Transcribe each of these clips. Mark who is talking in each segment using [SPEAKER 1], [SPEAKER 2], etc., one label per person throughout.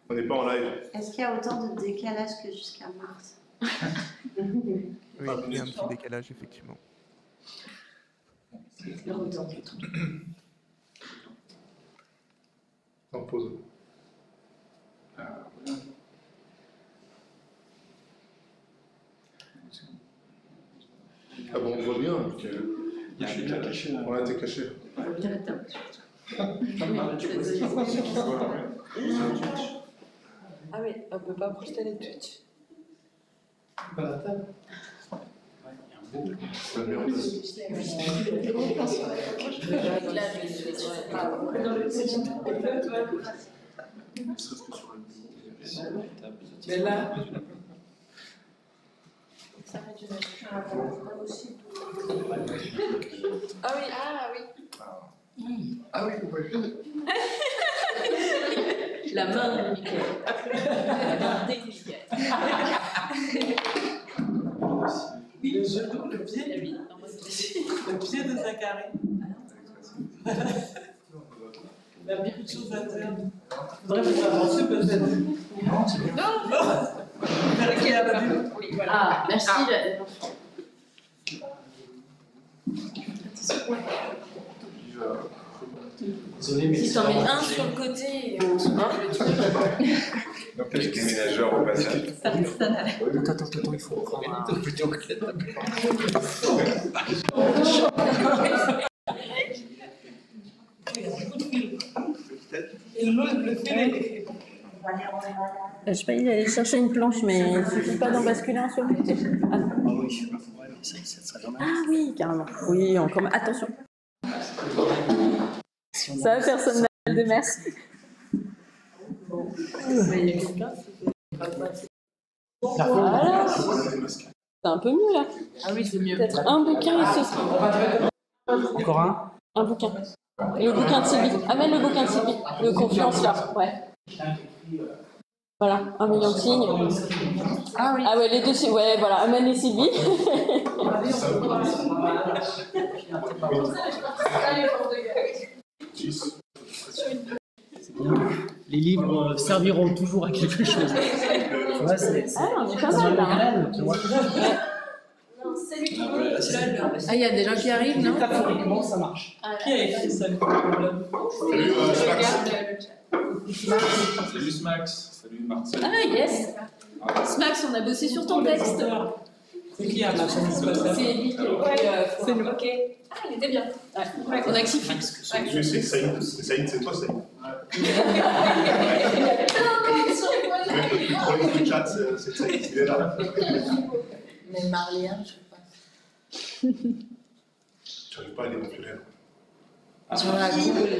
[SPEAKER 1] On n'est pas en live.
[SPEAKER 2] Est-ce qu'il y a autant de décalage que jusqu'à mars?
[SPEAKER 3] Oui, il y a un petit décalage, effectivement.
[SPEAKER 2] Le retour du temps.
[SPEAKER 1] En pause. Ah bon, on voit bien. Donc,
[SPEAKER 4] Il y a un éclat caché.
[SPEAKER 1] ouais, t'es caché.
[SPEAKER 5] Ah oui, on peut pas projeter les Twitch.
[SPEAKER 4] Pas la table.
[SPEAKER 1] Ouais, mais en place.
[SPEAKER 5] Mais là, ah oui,
[SPEAKER 4] Ah oui, oui.
[SPEAKER 5] la main de Mickaël. La main de Mickaël. Le pied de Zachary. Il a beaucoup de choses à dire. Faudrait vous avancer peut-être. Non. Oui, voilà.
[SPEAKER 2] Ah, merci.
[SPEAKER 4] Désolé, mais
[SPEAKER 5] Si t'en mets un sur le côté,
[SPEAKER 6] Donc t'as des déménageurs au passage.
[SPEAKER 4] Attends, il faut prendre un vidéo clip.
[SPEAKER 5] et le fait.
[SPEAKER 2] Je sais pas, il allait chercher une planche, mais il ne suffit pas d'en basculer un sur le côté. Ah, non.
[SPEAKER 4] Ah oui, ça serait dommage.
[SPEAKER 2] Ah oui, carrément. Oui, encore. Attention. Ça va, personne n'a des mers.
[SPEAKER 5] Il y a quelqu'un
[SPEAKER 2] Voilà. C'est un peu mieux là.
[SPEAKER 5] Ah oui, c'est mieux.
[SPEAKER 2] Peut-être un bouquin et ce sera.
[SPEAKER 4] Encore un?
[SPEAKER 2] Un bouquin. Et le bouquin de Sylvie. Amène le bouquin de Sylvie. Le confiance là. Ouais. Voilà, 1 million de signes.
[SPEAKER 5] Ah oui.
[SPEAKER 2] Ah ouais, les deux, c'est. Ouais, voilà, amène les Sylvie.
[SPEAKER 4] Les livres serviront toujours à quelque chose. Ouais, c'est
[SPEAKER 2] Ah, on est pas mal là.
[SPEAKER 4] graine, tu vois.
[SPEAKER 5] Ah, il y a des gens qui arrivent, non?
[SPEAKER 4] Métaphoriquement, ça marche.
[SPEAKER 5] Qui a écrit ça?
[SPEAKER 6] Salut Smax.
[SPEAKER 4] Salut Smax. Salut Marcel.
[SPEAKER 5] Ah, yes! Smax, on a bossé sur ton texte.
[SPEAKER 4] C'est qui a
[SPEAKER 5] C'est lui qui a c'est nous. Ok. Ah, il était bien. Ouais. On a kiffé.
[SPEAKER 1] Je sais que Saïd, c'est toi, Saïd. Le problème du chat, c'est que Saïd, il est là.
[SPEAKER 2] Mais Marlien, je sais pas.
[SPEAKER 1] Tu n'arrives pas à lire mon filet.
[SPEAKER 5] Sur la Google.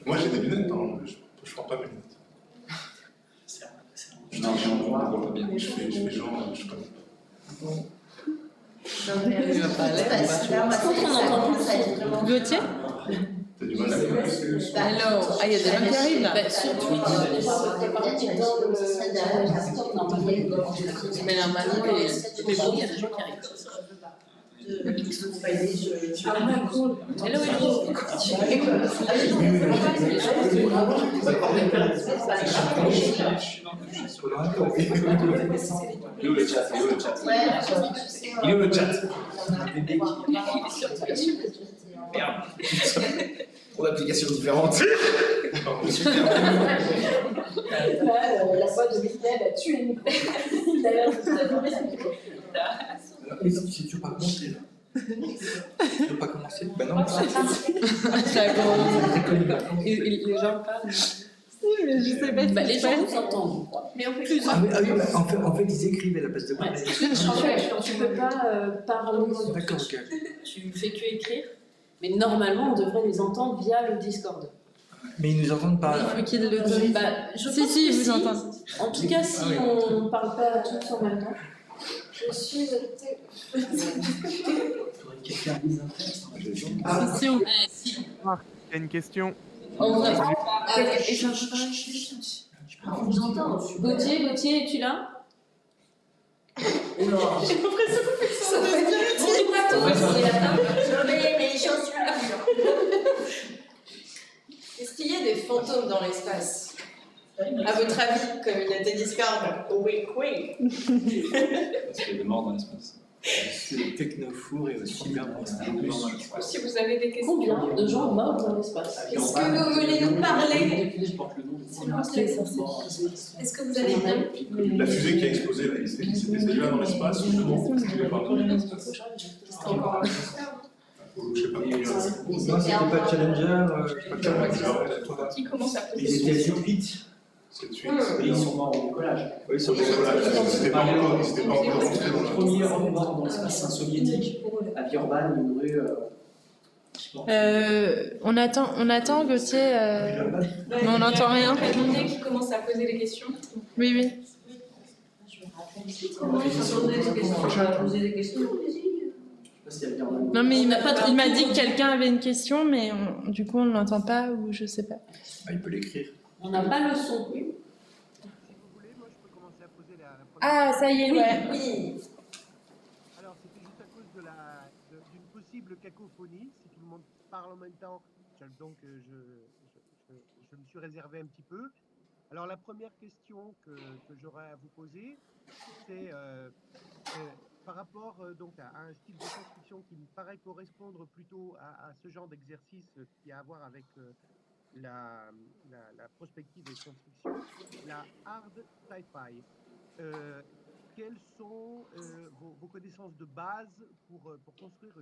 [SPEAKER 1] Moi, j'ai des lunettes, hein, je ne prends pas mes lunettes.
[SPEAKER 4] Non, j'ai un droit.
[SPEAKER 1] Je fais genre, je connais pas.
[SPEAKER 5] Il va pas aller.
[SPEAKER 2] Par contre, on n'entend plus Gauthier.
[SPEAKER 1] T'as du mal à lire.
[SPEAKER 5] Hello. Ah, il y a des gens qui arrivent là. Sur Twitch. Mais normalement, mais bon, il y a des gens qui arrivent. Ah, cool. Hello, hello.
[SPEAKER 6] Il est où le chat? Il est où le chat? Merde. Trop d'applications différentes.
[SPEAKER 5] La voix de Mickaël a tué le micro. Il a l'air de s'attendre à micro.
[SPEAKER 4] Si tu veux pas commencer là. Tu veux pas commencer? Ben non,
[SPEAKER 5] Ça a commencé. Les gens parlent.
[SPEAKER 2] Mais je sais pas.
[SPEAKER 5] Les gens s'entendent. Mais on fait plus.
[SPEAKER 4] Ah oui, bah, en fait, ils écrivent à la place de parler.
[SPEAKER 5] En fait, tu peux pas parler.
[SPEAKER 4] D'accord, ok.
[SPEAKER 5] Tu fais que écrire. Mais normalement, on devrait les entendre via le Discord.
[SPEAKER 4] Mais ils nous entendent pas.
[SPEAKER 2] Il faut qu'ils le donnent.
[SPEAKER 5] Bah, je pense
[SPEAKER 2] Si,
[SPEAKER 5] que
[SPEAKER 2] vous entendez.
[SPEAKER 5] En tout cas, si on ne parle pas tous en même temps. Je suis
[SPEAKER 4] Il faudrait que quelqu'un dise un texte.
[SPEAKER 2] Si on.
[SPEAKER 3] Il y a une question.
[SPEAKER 5] On vous entend. Gauthier, es-tu là? J'ai l'impression que ça fait. C'est quoi ton? C'est la fin. Je mets mes chaussures.
[SPEAKER 7] fantômes dans l'espace. À votre avis, comme il a été Discord, oui, oui.
[SPEAKER 6] Parce qu'il y a des morts dans l'espace.
[SPEAKER 4] C'est le technofour et aussi bien pour ça.
[SPEAKER 7] Si vous avez des questions.
[SPEAKER 2] Combien de gens morts dans l'espace?
[SPEAKER 7] Est-ce que vous voulez nous parler? Est-ce que vous allez bien?
[SPEAKER 1] La fusée qui a explosé, là, c'était celle-là dans l'espace ou comment? C'était pas dans l'espace. Je sais pas combien.
[SPEAKER 4] Non, c'était pas Challenger.
[SPEAKER 7] Qui commence à poser
[SPEAKER 4] Ils étaient sur 8.
[SPEAKER 1] C'est de suite.
[SPEAKER 8] Ils sont morts au décollage.
[SPEAKER 1] Oui, sur le décollage. C'était pas encore rentré dans
[SPEAKER 8] Le premier homme mort dans l'espace, un soviétique, à Virban, une rue.
[SPEAKER 9] On attend Gauthier. Mais on n'entend rien.
[SPEAKER 7] Qui commence à poser des questions.
[SPEAKER 9] Oui, oui.
[SPEAKER 7] Qui commence à poser des questions.
[SPEAKER 9] Non, mais il m'a dit que quelqu'un avait une question, mais du coup on ne l'entend pas ou je sais pas.
[SPEAKER 4] Ah, il peut l'écrire.
[SPEAKER 2] On n'a pas le son.
[SPEAKER 9] Ah, ça y est, ouais.
[SPEAKER 7] Oui.
[SPEAKER 10] Alors, c'était juste à cause d'une possible cacophonie, si tout le monde parle en même temps. Donc, je me suis réservé un petit peu. Alors, la première question que j'aurais à vous poser, c'est par rapport donc, à un style de construction qui me paraît correspondre plutôt à ce genre d'exercice qui a à voir avec la prospective et construction, la hard sci-fi. Quelles sont vos connaissances de base pour construire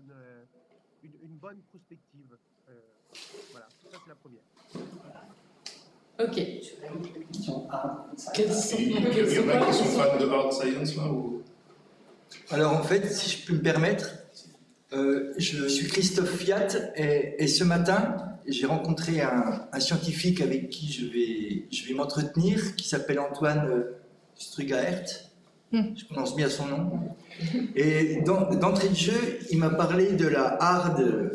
[SPEAKER 10] une bonne prospective? Voilà, ça c'est la première.
[SPEAKER 2] Ok.
[SPEAKER 1] Il y en a qui sont fans de hard science là ou...
[SPEAKER 4] Alors en fait, si je peux me permettre, je suis Christophe Fiat et ce matin, j'ai rencontré un scientifique avec qui je vais m'entretenir, qui s'appelle Antoine Strugaert. Je prononce bien son nom. Et d'entrée de jeu, il m'a parlé de la hard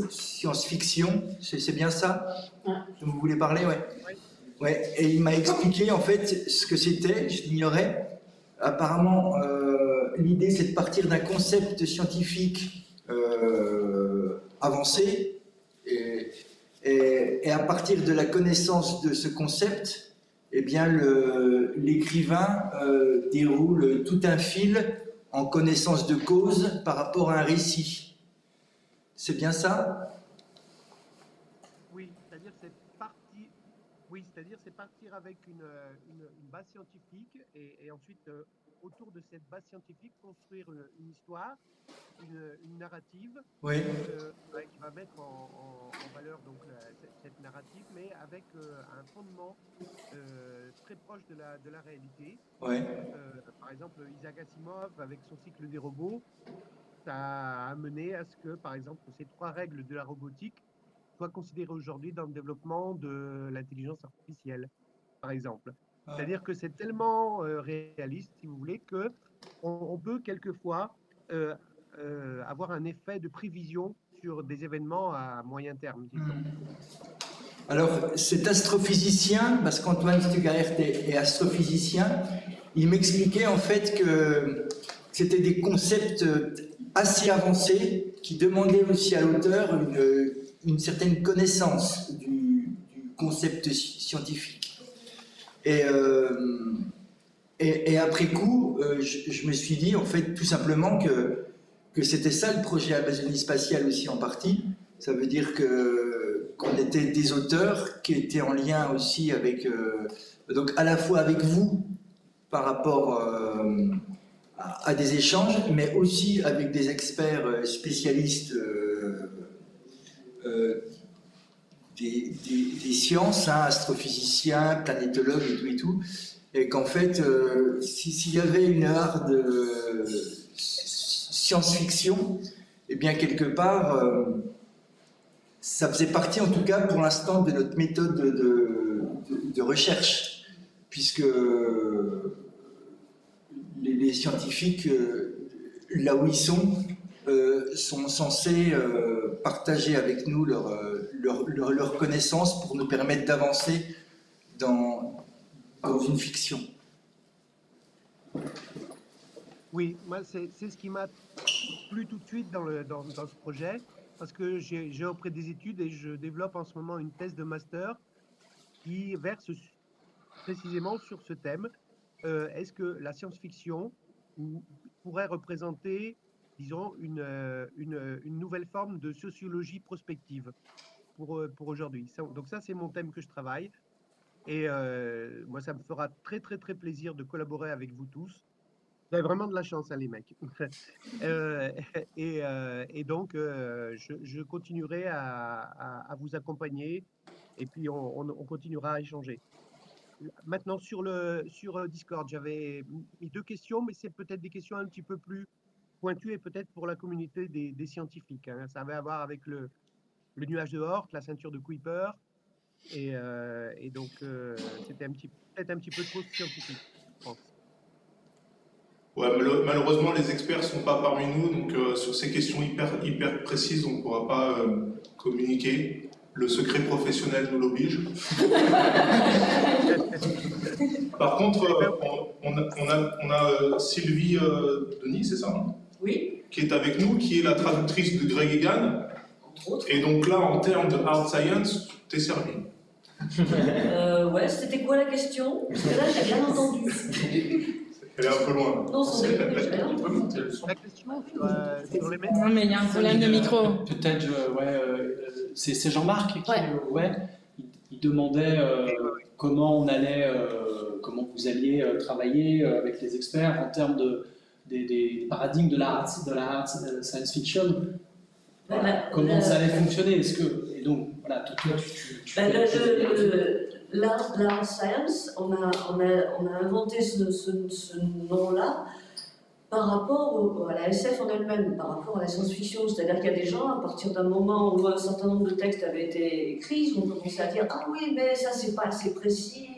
[SPEAKER 4] science-fiction. C'est bien ça dont vous voulez parler, ouais. Ouais. Et il m'a expliqué en fait ce que c'était. Je l'ignorais. Apparemment, l'idée c'est de partir d'un concept scientifique avancé et à partir de la connaissance de ce concept, eh bien, l'écrivain déroule tout un fil en connaissance de cause par rapport à un récit. C'est bien ça?
[SPEAKER 10] Oui, c'est-à-dire c'est partir avec une base scientifique et ensuite, autour de cette base scientifique, construire une histoire, une narrative qui va mettre en valeur donc, cette narrative, mais avec un fondement très proche de la réalité.
[SPEAKER 4] Ouais.
[SPEAKER 10] Par exemple, Isaac Asimov, avec son cycle des robots, ça a amené à ce que, par exemple, ces 3 règles de la robotique soient considérées aujourd'hui dans le développement de l'intelligence artificielle, par exemple. C'est-à-dire que c'est tellement réaliste, si vous voulez, qu'on peut quelquefois avoir un effet de prévision sur des événements à moyen terme, disons.
[SPEAKER 4] Alors, cet astrophysicien, parce qu'Antoine Stugaert est astrophysicien, il m'expliquait en fait que c'était des concepts assez avancés qui demandaient aussi à l'auteur une certaine connaissance du concept scientifique. Et après coup, je me suis dit en fait tout simplement que c'était ça le projet Amazonie spatiale aussi en partie. Ça veut dire qu'on était des auteurs qui étaient en lien aussi avec, donc à la fois avec vous par rapport à des échanges, mais aussi avec des experts spécialistes des sciences, astrophysiciens, planétologues et tout, et qu'en fait, s'il y avait une hard science-fiction, eh bien quelque part, ça faisait partie en tout cas pour l'instant de notre méthode de recherche, puisque les scientifiques, là où ils sont censés partager avec nous leur connaissance pour nous permettre d'avancer dans une fiction.
[SPEAKER 10] Oui, moi c'est ce qui m'a plu tout de suite dans ce projet, parce que j'ai repris des études et je développe en ce moment une thèse de master qui verse précisément sur ce thème. Est-ce que la science-fiction pourrait représenter, disons, une nouvelle forme de sociologie prospective pour aujourd'hui? Donc ça, c'est mon thème que je travaille. Et moi, ça me fera très, très, très plaisir de collaborer avec vous tous. Vous avez vraiment de la chance, hein, les mecs. Et donc, je continuerai à vous accompagner et puis on continuera à échanger. Maintenant, sur Discord, j'avais mis 2 questions, mais c'est peut-être des questions un petit peu plus pointues et peut-être pour la communauté des scientifiques. Hein. Ça avait à voir avec le nuage de Oort, la ceinture de Kuiper. Et donc, c'était peut-être un petit peu trop scientifique, je pense.
[SPEAKER 1] Ouais, malheureusement, les experts ne sont pas parmi nous, donc sur ces questions hyper précises, on ne pourra pas communiquer. Le secret professionnel nous l'oblige. Par contre, on a Sylvie Denis, c'est ça, hein?
[SPEAKER 7] Oui.
[SPEAKER 1] Qui est avec nous, qui est la traductrice de Greg Egan. Et donc là, en termes de hard science, t'es servi.
[SPEAKER 11] Ouais, c'était quoi la question? Parce que là, j'ai rien entendu.
[SPEAKER 1] Elle est un peu loin.
[SPEAKER 11] Non, c'est
[SPEAKER 10] la question sur les
[SPEAKER 9] Non, mais il y a un problème de micro.
[SPEAKER 8] Peut-être, c'est Jean-Marc qui, il demandait comment on allait, comment vous alliez travailler avec les experts en termes des paradigmes de la hard science fiction. Comment ça allait fonctionner? Est-ce que, et donc, voilà, toi,
[SPEAKER 11] l'art science, on a inventé ce nom-là par rapport à la SF en elle-même, par rapport à la science-fiction. C'est-à-dire qu'il y a des gens, à partir d'un moment où un certain nombre de textes avaient été écrits, ils ont commencé à dire « Ah oui, mais ça, c'est pas assez précis,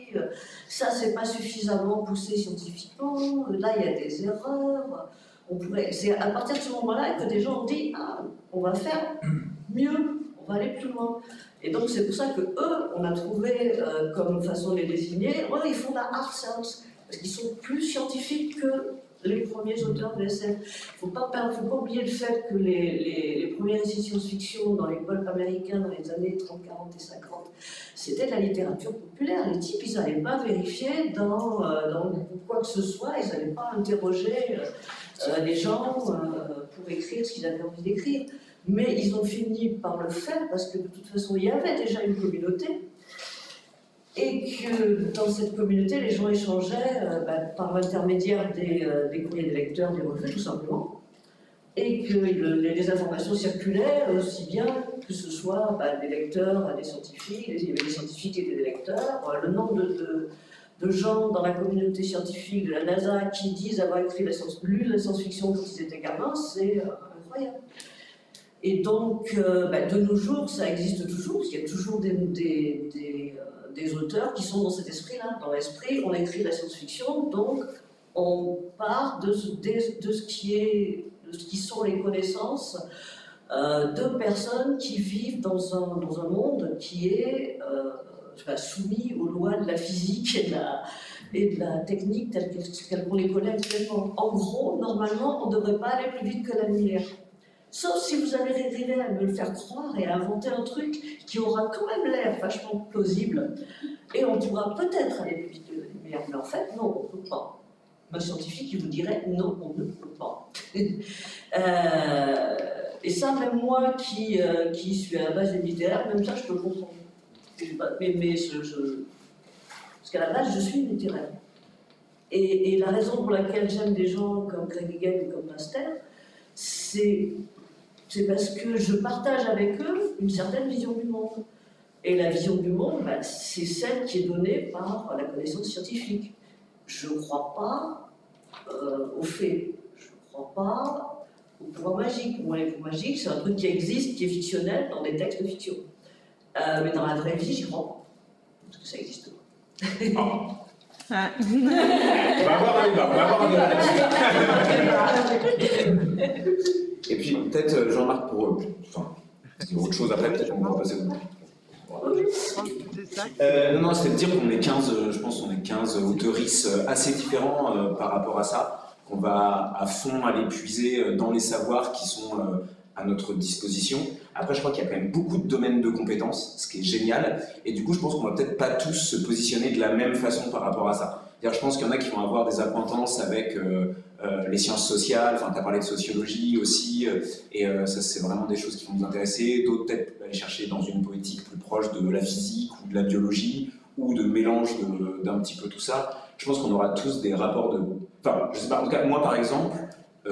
[SPEAKER 11] ça, c'est pas suffisamment poussé scientifiquement, là, il y a des erreurs. » C'est à partir de ce moment-là que des gens ont dit « Ah, on va faire mieux, on va aller plus loin. » Et donc, c'est pour ça que eux, on a trouvé comme façon de les désigner, ils font de la hard science, parce qu'ils sont plus scientifiques que les premiers auteurs de SF. Il ne faut pas oublier le fait que les premiers récits de science-fiction dans les pulps américains dans les années 30, 40 et 50, c'était de la littérature populaire. Les types, ils n'allaient pas vérifier dans quoi que ce soit, ils n'allaient pas interroger les gens pour écrire ce qu'ils avaient envie d'écrire. Mais ils ont fini par le faire parce que de toute façon, il y avait déjà une communauté et que dans cette communauté, les gens échangeaient par l'intermédiaire des courriers des lecteurs, des revues, tout simplement, et que les informations circulaient aussi bien que ce soit des lecteurs, des scientifiques, il y avait des scientifiques qui étaient des lecteurs, le nombre de gens dans la communauté scientifique de la NASA qui disent avoir lu la science-fiction quand ils étaient gamins, c'est incroyable. Et donc, de nos jours, ça existe toujours, parce qu'il y a toujours des auteurs qui sont dans cet esprit-là. Dans l'esprit, on écrit la science-fiction, donc on part de ce qui sont les connaisses de personnes qui vivent dans un monde qui est soumis aux lois de la physique et de la technique telles qu'on les connaît actuellement. En gros, normalement, on ne devrait pas aller plus vite que la lumière. Sauf si vous avez arrivé à me le faire croire et à inventer un truc qui aura quand même l'air vachement plausible. Et on pourra peut-être aller plus vite que la lumière. Mais en fait, non, on ne peut pas. Un scientifique, il vous dirait non, on ne peut pas. Et ça, même moi qui suis à la base des littéraires, même ça, je peux le comprendre. Parce qu'à la base, je suis littéraire. Et la raison pour laquelle j'aime des gens comme Greg Egan et comme Pasteur, c'est parce que je partage avec eux une certaine vision du monde. Et la vision du monde, c'est celle qui est donnée par la connaissance scientifique. Je ne crois pas aux fées, je ne crois pas au pouvoir magique. Pour moi, les pouvoirs magiques, c'est un truc qui existe, qui est fictionnel dans des textes de fiction. Mais dans la vraie vie, j'y crois pas. Parce que ça n'existe pas.
[SPEAKER 6] On va avoir un débat, Et puis, peut-être, Jean-Marc, pour autre chose après, peut-être qu'on va passer au non, c'était de dire qu'on est 15, je pense qu'on est 15 auteuristes assez différents par rapport à ça, qu'on va à fond aller puiser dans les savoirs qui sont à notre disposition. Après, je crois qu'il y a quand même beaucoup de domaines de compétences, ce qui est génial. Et du coup, je pense qu'on va peut-être pas tous se positionner de la même façon par rapport à ça. C'est-à-dire, je pense qu'il y en a qui vont avoir des acquaintances avec les sciences sociales, enfin, tu as parlé de sociologie aussi, et ça, c'est vraiment des choses qui vont nous intéresser. D'autres, peut-être, aller chercher dans une politique plus proche de la physique ou de la biologie, ou de mélange d'un petit peu tout ça. Je pense qu'on aura tous des rapports de... Enfin, je sais pas, en tout cas, moi, par exemple,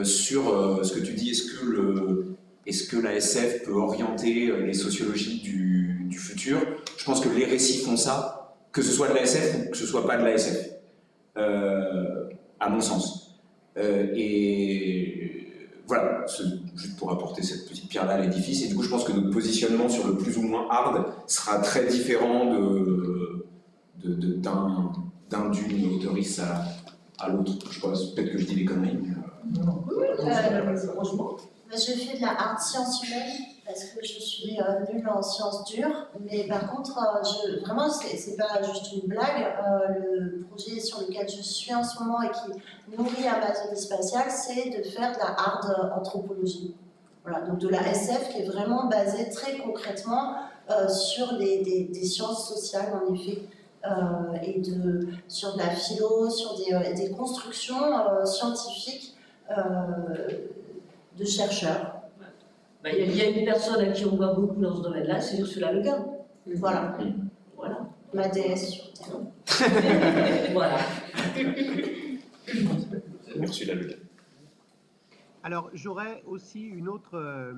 [SPEAKER 6] sur ce que tu dis, est-ce que la SF peut orienter les sociologies du futur? Je pense que les récits font ça, que ce soit de la SF ou que ce soit pas de la SF, à mon sens. Et voilà, juste pour apporter cette petite pierre-là à l'édifice. Et du coup, je pense que notre positionnement sur le plus ou moins hard sera très différent d'une auteurice à l'autre. Je pense peut-être que je dis des conneries.
[SPEAKER 11] Franchement.
[SPEAKER 12] Je fais de la hard science humaine parce que je suis nulle en sciences dures, mais par contre, vraiment, c'est pas juste une blague. Le projet sur lequel je suis en ce moment et qui nourrit Amazonie spatiale, c'est de faire de la hard anthropologie. Voilà, donc de la SF qui est vraiment basée très concrètement sur des sciences sociales, en effet. Sur de la philo, sur des constructions scientifiques de chercheurs.
[SPEAKER 11] Il y a une personne à qui on voit beaucoup dans ce domaine-là, c'est Ursula Le Guin.
[SPEAKER 12] Voilà. Ma déesse sur Terre.
[SPEAKER 11] Voilà.
[SPEAKER 6] Ursula Le Guin.
[SPEAKER 10] Alors, j'aurais aussi une autre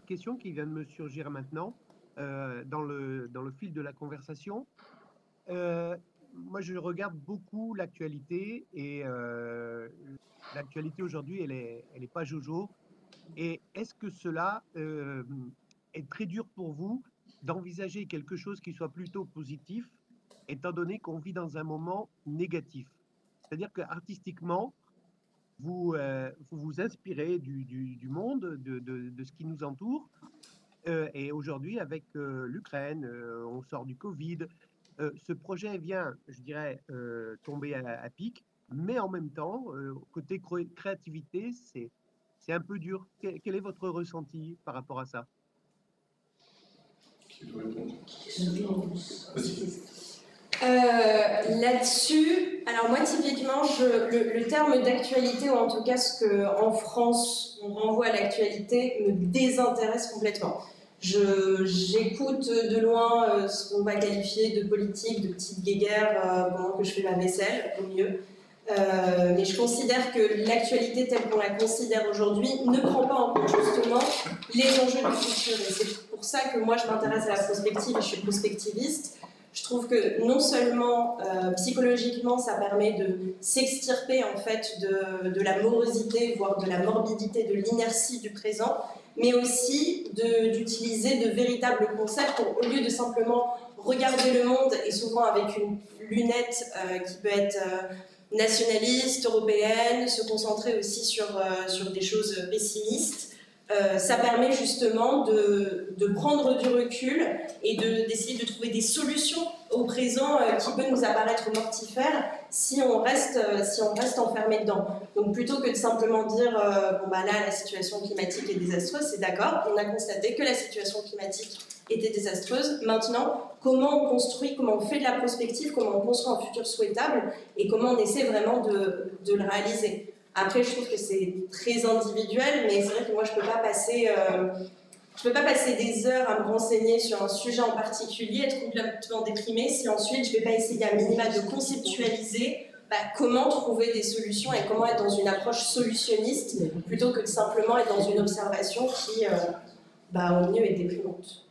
[SPEAKER 10] question qui vient de me surgir maintenant, dans le fil de la conversation. Moi, je regarde beaucoup l'actualité et l'actualité aujourd'hui, elle est pas jojo. Et est-ce que cela est très dur pour vous d'envisager quelque chose qui soit plutôt positif, étant donné qu'on vit dans un moment négatif? C'est-à-dire qu'artistiquement, vous vous inspirez du monde, de ce qui nous entoure. Et aujourd'hui, avec l'Ukraine, on sort du Covid. Ce projet vient, je dirais, tomber à pic, mais en même temps, côté créativité, c'est un peu dur. Quel est votre ressenti par rapport à ça?
[SPEAKER 1] Qui veut répondre?
[SPEAKER 7] Là-dessus, alors moi typiquement, le terme d'actualité, ou en tout cas ce qu'en France on renvoie à l'actualité, me désintéresse complètement. J'écoute de loin ce qu'on va qualifier de politique, de petite guéguerre pendant que je fais ma vaisselle, au mieux. Mais je considère que l'actualité telle qu'on la considère aujourd'hui ne prend pas en compte justement les enjeux du futur. Et c'est pour ça que moi je m'intéresse à la prospective et je suis prospectiviste. Je trouve que non seulement psychologiquement ça permet de s'extirper en fait de la morosité, voire de la morbidité, de l'inertie du présent, mais aussi d'utiliser de véritables concepts pour, au lieu de simplement regarder le monde, et souvent avec une lunette qui peut être nationaliste, européenne, se concentrer aussi sur des choses pessimistes, ça permet justement de prendre du recul et d'essayer de trouver des solutions au présent qui peut nous apparaître mortifères si on reste enfermé dedans. Donc plutôt que de simplement dire bon bah là la situation climatique est désastreuse, c'est d'accord, on a constaté que la situation climatique était désastreuse. Maintenant, comment on construit, comment on fait de la prospective, comment on construit un futur souhaitable et comment on essaie vraiment de le réaliser. Après, je trouve que c'est très individuel, mais c'est vrai que moi, je peux pas passer des heures à me renseigner sur un sujet en particulier, être complètement déprimée, si ensuite je vais pas essayer à minima de conceptualiser comment trouver des solutions et comment être dans une approche solutionniste plutôt que de simplement être dans une observation qui, au mieux, est déprimante.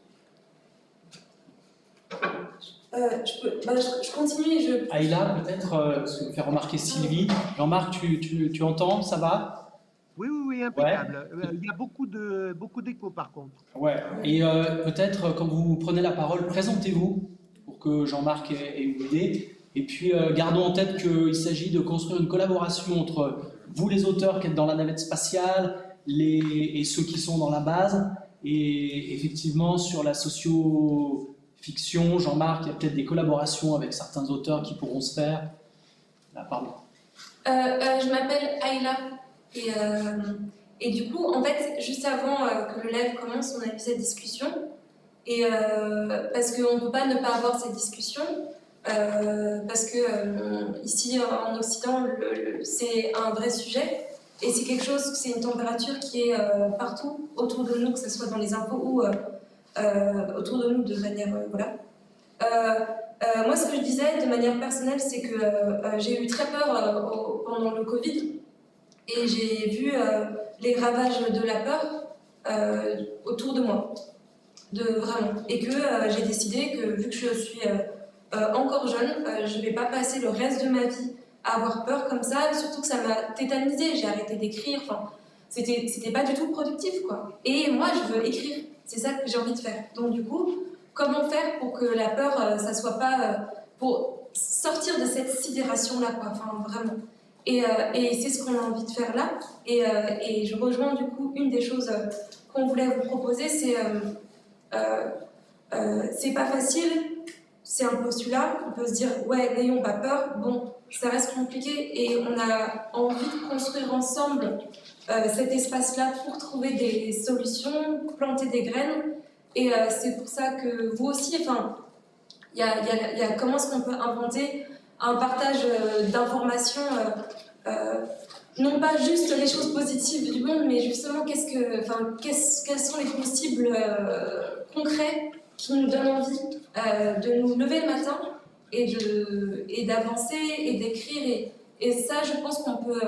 [SPEAKER 7] Je continue et je...
[SPEAKER 8] Aïla, peut-être, parce que me fait remarquer Sylvie. Jean-Marc, tu entends, ça va?
[SPEAKER 10] Oui, impeccable. Ouais. Il y a beaucoup d'écho par contre.
[SPEAKER 8] Ouais, et peut-être quand vous prenez la parole, présentez-vous pour que Jean-Marc ait une idée. Et puis gardons en tête qu'il s'agit de construire une collaboration entre vous les auteurs qui êtes dans la navette spatiale et ceux qui sont dans la base. Et effectivement, sur la socio-fiction, Jean-Marc, il y a peut-être des collaborations avec certains auteurs qui pourront se faire. Là, pardon.
[SPEAKER 13] Je m'appelle Aïla
[SPEAKER 7] Et du coup, en fait, juste avant que le live commence, on a eu cette discussion. Et parce qu'on ne peut pas ne pas avoir cette discussion. Parce que ici en Occident, c'est un vrai sujet. Et c'est quelque chose, c'est une température qui est partout autour de nous, que ce soit dans les infos ou autour de nous de manière. Voilà. Moi, ce que je disais de manière personnelle, c'est que j'ai eu très peur pendant le Covid et j'ai vu les ravages de la peur autour de moi, vraiment. Et que j'ai décidé que, vu que je suis encore jeune, je ne vais pas passer le reste de ma vie à avoir peur comme ça, surtout que ça m'a tétanisée, j'ai arrêté d'écrire, enfin, c'était pas du tout productif, quoi. Et moi, je veux écrire, c'est ça que j'ai envie de faire. Donc du coup, comment faire pour que la peur, ça soit pas... pour sortir de cette sidération-là, quoi, enfin, vraiment. Et c'est ce qu'on a envie de faire là. Et je rejoins du coup une des choses qu'on voulait vous proposer, c'est pas facile, c'est un postulat, on peut se dire ouais, n'ayons pas peur, bon, ça reste compliqué et on a envie de construire ensemble cet espace-là pour trouver des solutions, planter des graines. Et c'est pour ça que vous aussi, enfin, il y a comment est-ce qu'on peut inventer un partage d'informations, non pas juste les choses positives du monde, mais justement quels sont les possibles concrets qui nous donnent envie de nous lever le matin et d'avancer et d'écrire. Et ça, je pense qu'on peut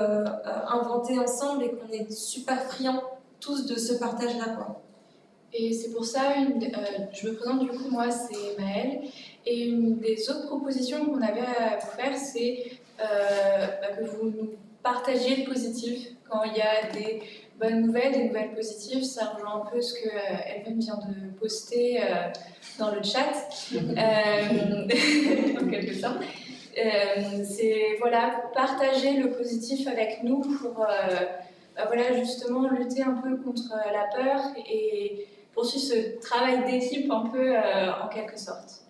[SPEAKER 7] inventer ensemble et qu'on est super friands tous de ce partage-là, quoi.
[SPEAKER 13] Et c'est pour ça, je me présente du coup, moi c'est Maëlle, et une des autres propositions qu'on avait à vous faire, c'est que vous nous partagiez le positif quand il y a des bonnes nouvelles, des nouvelles positives. Ça rejoint un peu ce que Elven vient de poster dans le chat, en quelque sorte. C'est voilà, partager le positif avec nous pour voilà, justement lutter un peu contre la peur et poursuivre ce travail d'équipe un peu en quelque sorte.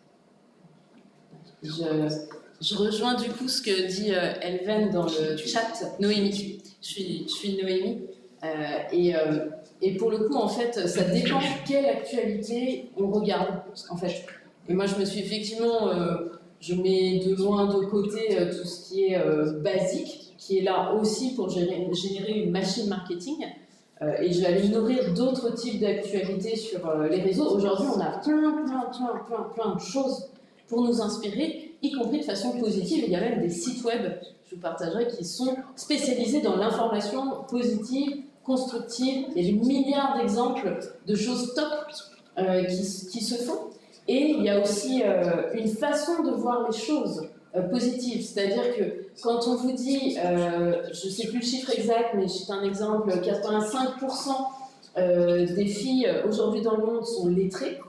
[SPEAKER 2] Je rejoins du coup ce que dit Elven dans le chat, Noémie. Je suis Noémie. Et pour le coup, en fait, ça dépend quelle actualité on regarde, en fait. Et moi, je me suis effectivement... je mets de loin de côté tout ce qui est basique, qui est là aussi pour générer une machine marketing. Et je vais aller nourrir d'autres types d'actualités sur les réseaux. Aujourd'hui, on a plein de choses pour nous inspirer, y compris de façon positive. Il y a même des sites web, je vous partagerai, qui sont spécialisés dans l'information positive, constructive. Il y a des milliards d'exemples de choses top qui se font. Et il y a aussi une façon de voir les choses positives. C'est-à-dire que quand on vous dit, je ne sais plus le chiffre exact, mais c'est un exemple, 85% des filles aujourd'hui dans le monde sont lettrées,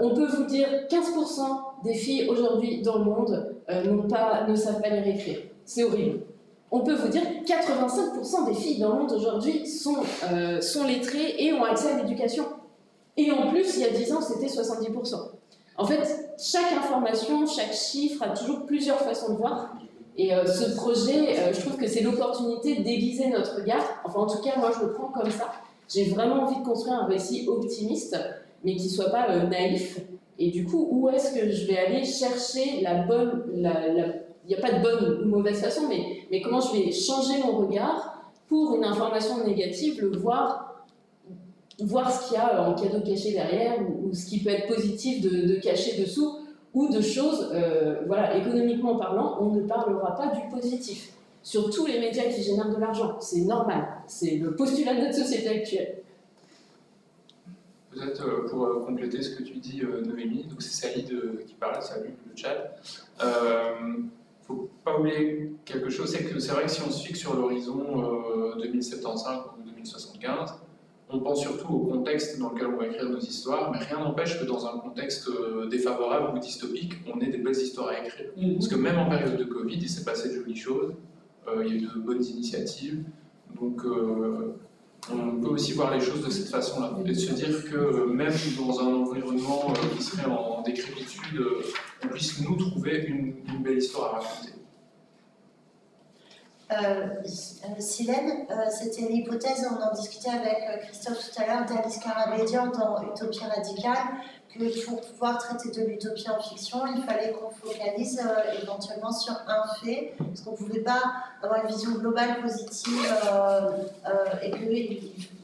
[SPEAKER 2] on peut vous dire 15% des filles aujourd'hui dans le monde ne savent pas lire et écrire. C'est horrible. On peut vous dire 85% des filles dans le monde aujourd'hui sont lettrées et ont accès à l'éducation. Et en plus, il y a 10 ans, c'était 70%. En fait, chaque information, chaque chiffre a toujours plusieurs façons de voir. Et ce projet, je trouve que c'est l'opportunité d'aiguiser notre regard. Enfin, en tout cas, moi, je le prends comme ça. J'ai vraiment envie de construire un récit optimiste, mais qui ne soit pas naïf. Et du coup, où est-ce que je vais aller chercher la bonne... Il n'y a pas de bonne ou mauvaise façon, mais comment je vais changer mon regard pour une information négative, le voir ce qu'il y a en cadeau caché derrière, ou ce qui peut être positif de cacher dessous, ou de choses, voilà, économiquement parlant, on ne parlera pas du positif. Sur tous les médias qui génèrent de l'argent, c'est normal, c'est le postulat de notre société actuelle.
[SPEAKER 14] Peut-être pour compléter ce que tu dis, Noémie, donc c'est Salid qui parle, salut le chat. Faut pas oublier quelque chose, c'est que c'est vrai que si on se fixe sur l'horizon 2075 ou 2075, on pense surtout au contexte dans lequel on va écrire nos histoires, mais rien n'empêche que dans un contexte défavorable ou dystopique, on ait des belles histoires à écrire. Parce que même en période de Covid, il s'est passé de jolies choses, il y a eu de bonnes initiatives, donc on peut aussi voir les choses de cette façon-là, et se dire que même dans un environnement qui serait en décrépitude, on puisse nous trouver une belle histoire à raconter.
[SPEAKER 12] Silène, c'était l'hypothèse, on en discutait avec Christophe tout à l'heure, d'Alice Karabédian dans Utopie radicale, que pour pouvoir traiter de l'utopie en fiction, il fallait qu'on focalise éventuellement sur un fait, parce qu'on ne pouvait pas avoir une vision globale positive, et que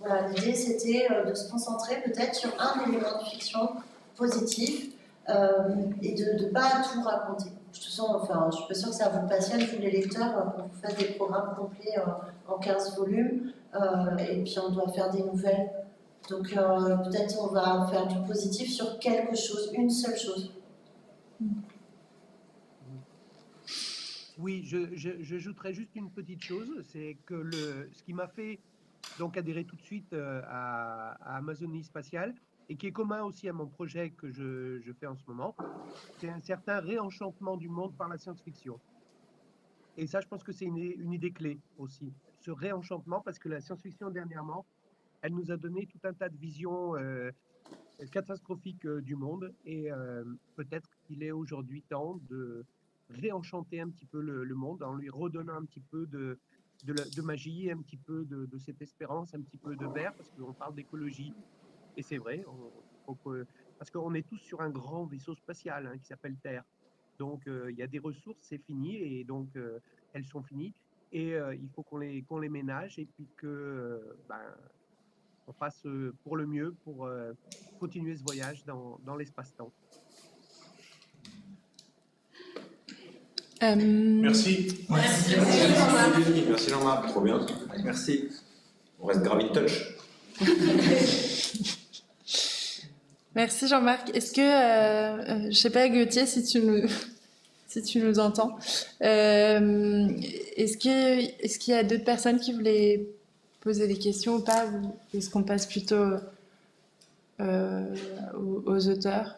[SPEAKER 12] voilà, l'idée c'était de se concentrer peut-être sur un élément de fiction positif, et de ne pas tout raconter. Je suis pas sûre que ça vous passionne, tous les lecteurs, qu'on vous fasse des programmes complets en 15 volumes, et puis on doit faire des nouvelles. Donc peut-être on va faire du positif sur quelque chose, une seule chose.
[SPEAKER 10] Oui, j'ajouterais juste une petite chose, c'est que ce qui m'a fait donc adhérer tout de suite à Amazonie Spatiale, et qui est commun aussi à mon projet que je fais en ce moment, c'est un certain réenchantement du monde par la science-fiction. Et ça, je pense que c'est une idée clé aussi, ce réenchantement, parce que la science-fiction, dernièrement, elle nous a donné tout un tas de visions catastrophiques du monde, et peut-être qu'il est aujourd'hui temps de réenchanter un petit peu le monde en lui redonnant un petit peu de magie, un petit peu de cette espérance, un petit peu de vert, parce qu'on parle d'écologie. Et c'est vrai, parce qu'on est tous sur un grand vaisseau spatial qui s'appelle Terre. Donc il y a des ressources, c'est fini, et donc elles sont finies. Et il faut qu'on les ménage, et puis que on fasse pour le mieux pour continuer ce voyage dans l'espace-temps.
[SPEAKER 1] Merci.
[SPEAKER 6] Merci Jean-Marc, trop bien.
[SPEAKER 4] Merci.
[SPEAKER 6] On reste Gravity Touch.
[SPEAKER 9] Merci Jean-Marc. Est-ce que, je sais pas Gauthier, si tu nous entends, est-ce qu'il y a d'autres personnes qui voulaient poser des questions ou pas, ou est-ce qu'on passe plutôt aux auteurs?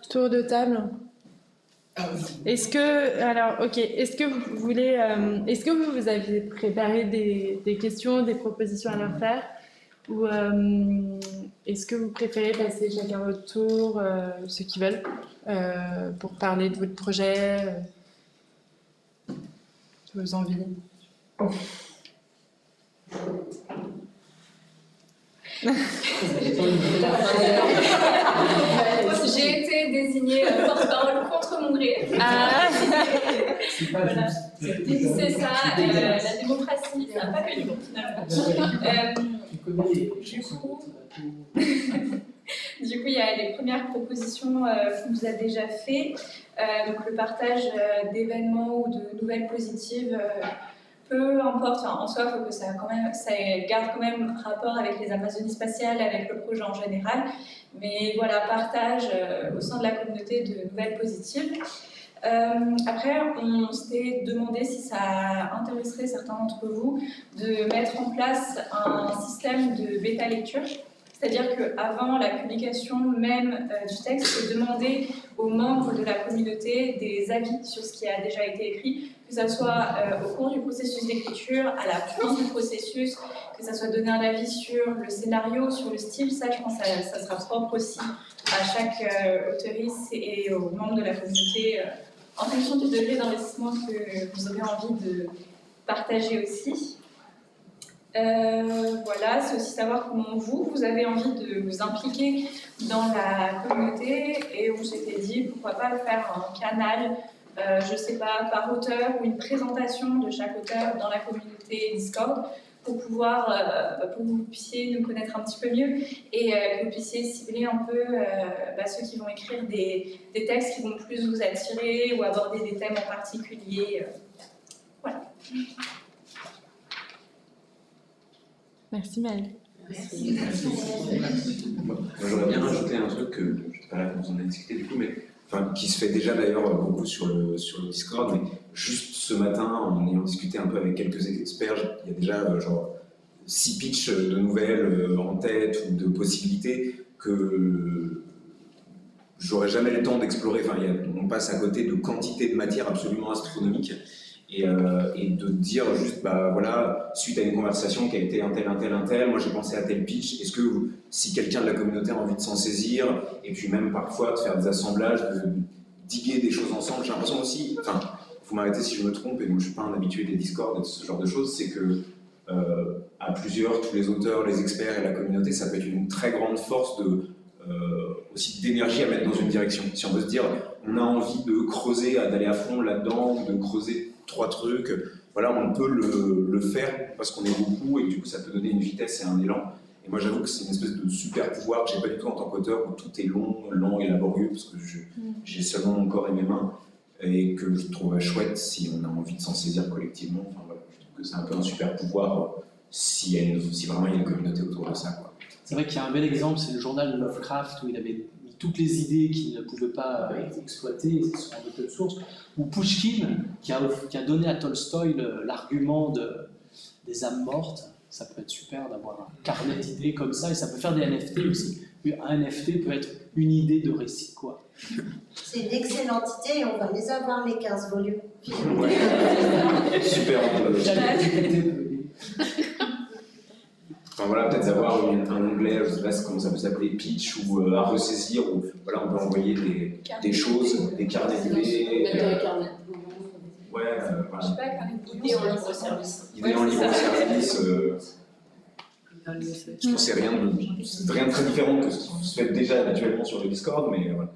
[SPEAKER 9] Tour de table. Est-ce que vous voulez, est-ce que vous avez préparé des questions, des propositions à leur faire, ou est-ce que vous préférez passer chacun votre tour, ceux qui veulent, pour parler de votre projet, de vos envies?
[SPEAKER 13] J'ai été désignée porte-parole contre mon gré. Voilà. C'est ça, la démocratie, ça n'a pas que du bon finalement. Du coup, il y a les premières propositions qu'on nous a déjà faites. Donc le partage d'événements ou de nouvelles positives. Peu importe, en soi, il faut que ça garde quand même rapport avec les Amazonies spatiales, avec le projet en général. Mais voilà, partage au sein de la communauté de nouvelles positives. Après, on s'était demandé si ça intéresserait certains d'entre vous de mettre en place un système de bêta-lecture. C'est-à-dire qu'avant la publication même du texte, c'est demander aux membres de la communauté des avis sur ce qui a déjà été écrit, que ce soit au cours du processus d'écriture, à la fin du processus, que ça soit donner un avis sur le scénario, sur le style. Ça, je pense que ça sera propre aussi à chaque auteurice et aux membres de la communauté, en fonction du degré d'investissement que vous aurez envie de partager aussi. Voilà, c'est aussi savoir comment vous avez envie de vous impliquer dans la communauté, et on s'était dit pourquoi pas le faire en canal, je sais pas, par auteur, ou une présentation de chaque auteur dans la communauté Discord pour pouvoir, pour que vous puissiez nous connaître un petit peu mieux et que vous puissiez cibler un peu ceux qui vont écrire des textes qui vont plus vous attirer ou aborder des thèmes en particulier. Voilà.
[SPEAKER 9] Merci Maëlle.
[SPEAKER 6] Merci. J'aurais bien rajouté un truc que je ne sais pas là quand on a discuté du coup, mais qui se fait déjà d'ailleurs beaucoup sur le Discord, mais juste ce matin, en ayant discuté un peu avec quelques experts, il y a déjà genre 6 pitchs de nouvelles en tête ou de possibilités que j'aurais jamais le temps d'explorer. On passe à côté de quantité de matière absolument astronomique. et de dire juste, bah voilà, suite à une conversation qui a été un tel, moi j'ai pensé à tel pitch, est-ce que si quelqu'un de la communauté a envie de s'en saisir, et puis même parfois de faire des assemblages, de diguer des choses ensemble, j'ai l'impression aussi, enfin, vous m'arrêtez si je me trompe, et moi je suis pas un habitué des Discord et de ce genre de choses, c'est que à plusieurs, tous les auteurs, les experts et la communauté, ça peut être une très grande force aussi d'énergie à mettre dans une direction. Si on veut se dire, on a envie de creuser, d'aller à fond là-dedans, de creuser 3 trucs, voilà, on peut le faire parce qu'on est beaucoup et du coup ça peut donner une vitesse et un élan. Et moi j'avoue que c'est une espèce de super pouvoir que j'ai pas du tout en tant qu'auteur où tout est lent et laborieux parce que j'ai seulement mon corps et mes mains et que je trouve chouette si on a envie de s'en saisir collectivement. Enfin, voilà, je trouve que c'est un peu un super pouvoir si vraiment il y a une communauté autour de ça, quoi.
[SPEAKER 8] C'est vrai qu'il y a un bel exemple, c'est le journal Lovecraft où il avait mis toutes les idées qu'il ne pouvait pas exploiter, c'est sur un open source, ou Pushkin qui a donné à Tolstoï l'argument des âmes mortes. Ça peut être super d'avoir un carnet d'idées comme ça, et ça peut faire des NFT aussi. Un NFT peut être une idée de récit, quoi.
[SPEAKER 12] C'est une excellente idée et on va les avoir les 15 volumes.
[SPEAKER 6] Ouais. Super. Enfin voilà, peut-être avoir un onglet, je ne sais pas comment ça peut s'appeler, pitch ou à ressaisir, où voilà, on peut envoyer des choses, des carnets d'idées. Ouais, voilà.
[SPEAKER 13] Je sais pas, carnet
[SPEAKER 7] idées en libre service.
[SPEAKER 6] Idées en libre service. Je trouve que c'est rien de très différent que ce qui se fait déjà habituellement sur le Discord, mais voilà.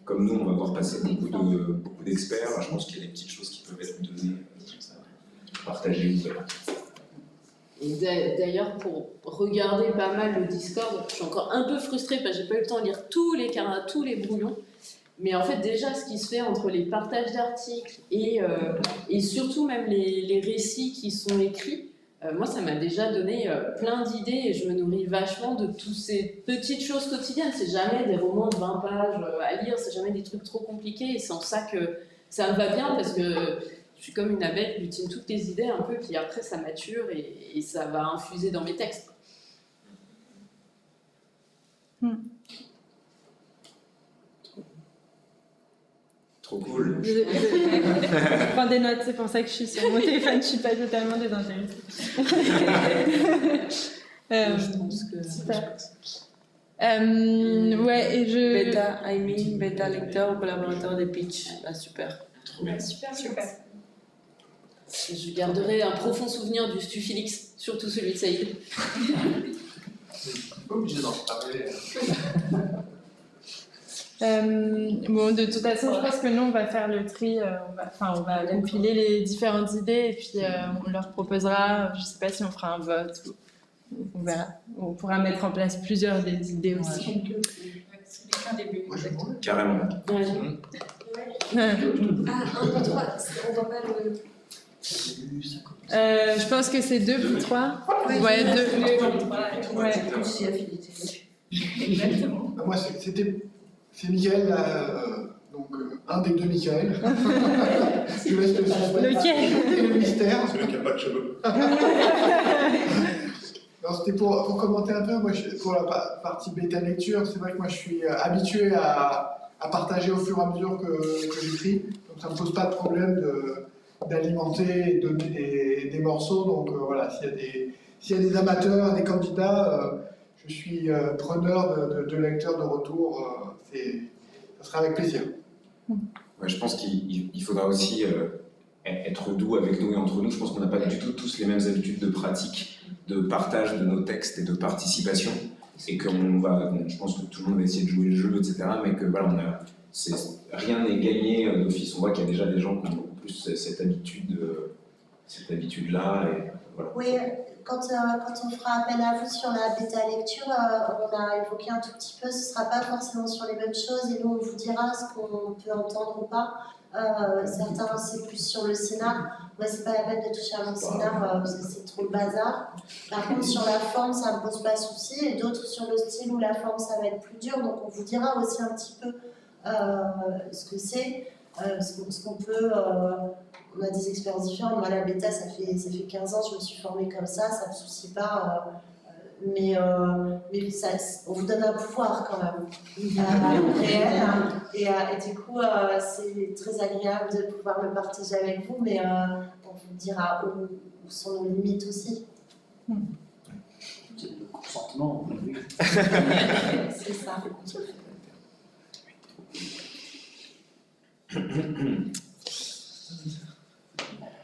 [SPEAKER 6] Comme nous, on va voir passer beaucoup d'experts, je pense qu'il y a des petites choses qui peuvent être données, partagées.
[SPEAKER 2] Et d'ailleurs, pour regarder pas mal le Discord, je suis encore un peu frustrée parce que j'ai pas eu le temps de lire tous les brouillons. Mais en fait, déjà, ce qui se fait entre les partages d'articles et surtout même les récits qui sont écrits, moi, ça m'a déjà donné plein d'idées et je me nourris vachement de toutes ces petites choses quotidiennes. C'est jamais des romans de 20 pages à lire, c'est jamais des trucs trop compliqués et c'est en ça que ça me va bien parce que je suis comme une abeille, je butine toutes les idées un peu, puis après ça mature et ça va infuser dans mes textes.
[SPEAKER 6] Trop cool.
[SPEAKER 9] Je prends des notes, c'est pour ça que je suis sur mon téléphone, je ne suis pas totalement désintéressée.
[SPEAKER 2] Je pense que...
[SPEAKER 9] Super. Ouais, et
[SPEAKER 5] bêta lecteur ou collaborateur des pitch. Ah, super.
[SPEAKER 13] Super.
[SPEAKER 2] Je garderai un profond souvenir du Stufilix, surtout celui de Saïd.
[SPEAKER 14] Pas obligé d'en parler.
[SPEAKER 9] Bon, de toute façon, je pense que nous, on va faire le tri, on va compiler les différentes idées et puis on leur proposera, je ne sais pas si on fera un vote, on verra. On pourra mettre en place plusieurs des idées aussi.
[SPEAKER 13] C'est qu'un début.
[SPEAKER 6] Carrément.
[SPEAKER 2] Ouais.
[SPEAKER 7] Ah, 1, 2, 3, on doit pas le...
[SPEAKER 9] Je pense que c'est 2 puis 3. Ouais, 2. Ouais.
[SPEAKER 13] Exactement.
[SPEAKER 15] Moi, c'est Mickaël, donc un des 2 Mickaël. Je laisse le suspense et le mystère.
[SPEAKER 1] Celui qui n'a pas de cheveux.
[SPEAKER 15] Alors, c'était pour commenter un peu, moi, pour la partie bêta lecture, c'est vrai que moi je suis habitué à partager au fur et à mesure que j'écris, donc ça ne me pose pas de problème d'alimenter et de donner des morceaux, donc voilà, s'il y a des amateurs, des candidats, je suis preneur de lecteurs de retour, ça sera avec plaisir.
[SPEAKER 6] Ouais, je pense qu'il faudra aussi être doux avec nous et entre nous. Je pense qu'on n'a pas du tout tous les mêmes habitudes de pratique, de partage de nos textes et de participation. Et je pense que tout le monde va essayer de jouer le jeu, etc. Mais que voilà, rien n'est gagné d'office. On voit qu'il y a déjà des gens qui ont beaucoup plus cette habitude-là. Voilà.
[SPEAKER 12] Oui, quand on fera appel à vous sur la bêta lecture, on a évoqué un tout petit peu, ce ne sera pas forcément sur les mêmes choses et nous on vous dira ce qu'on peut entendre ou pas. Certains c'est plus sur le scénar, moi c'est pas la peine de toucher à mon scénar parce que c'est trop le bazar. Par contre sur la forme ça me pose pas souci et d'autres sur le style ou la forme ça va être plus dur, donc on vous dira aussi un petit peu ce que c'est, ce qu'on peut. On a des expériences différentes. Moi, la bêta, ça fait 15 ans, je me suis formée comme ça ne me soucie pas. mais ça, on vous donne un pouvoir quand même réel, et du coup c'est très agréable de pouvoir le partager avec vous, mais on vous dira où sont nos limites aussi.
[SPEAKER 8] C'est le consentement.
[SPEAKER 12] C'est ça.